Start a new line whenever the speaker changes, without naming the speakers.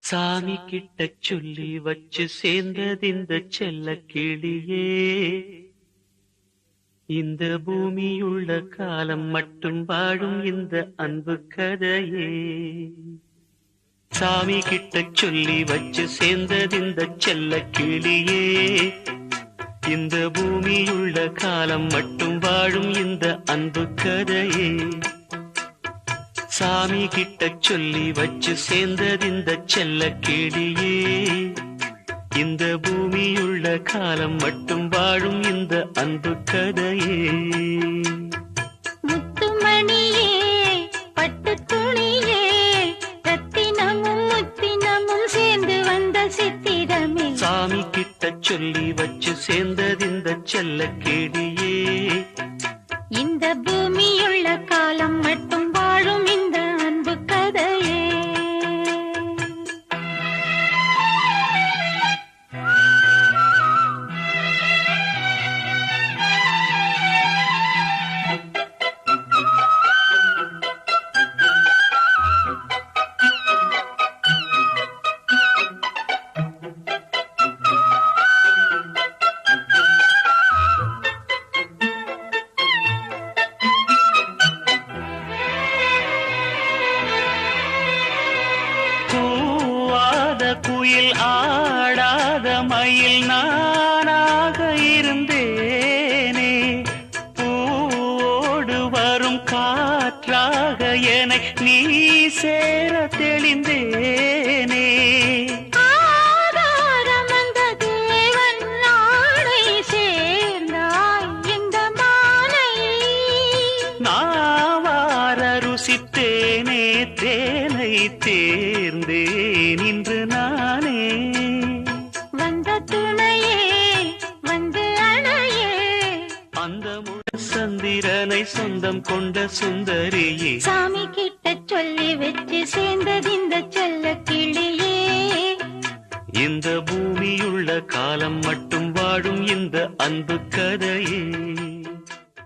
சாமி கிட்ட சொல்லி வச்சு சேர்ந்ததிந்த செல்ல கிளியே, இந்த பூமியுள்ள காலம் மட்டும் வாழும் இந்த அன்பு கதையே. சாமி கிட்ட சொல்லி வச்சு சேர்ந்ததிந்த செல்ல கிளியே, இந்த பூமியுள்ள காலம் மட்டும் வாழும் இந்த அன்பு கதையே. சாமி கிட்ட சொல்லி வச்சு சேர்ந்ததிந்த செல்ல கிளியே, இந்த பூமியுள்ள காலம் மட்டும் வாழும் இந்த அன்பு கதையே.
முத்துமணியே, பட்டு துணியே, ரத்தினமும் முத்தினமும் சேர்ந்து வந்த சித்திரமே.
சாமி கிட்ட சொல்லி வச்சு சேர்ந்ததிந்த செல்ல கிளியே,
இந்த பூமியுள்ள காலம் மட்டும் வாழும் இந்த அன்பு கதையே.
குயில் ஆடாத மயில் நானாக இருந்தேனே, பூவோடு வரும் காற்றாக என நீ சேர தெளிந்தேனே. நாவார ருசித்தேனே தேனை தேர்ந்தேன் இன்று நானே.
வந்த துணையே வந்து அணையே,
அந்த முழு சந்திரனை சொந்தம் கொண்ட சுந்தரியே.
சாமி கிட்ட சொல்லி வச்சு சேர்ந்ததிந்த செல்ல கிளியே,
இந்த பூமியுள்ள காலம் மட்டும் வாழும் இந்த அன்பு கதையே.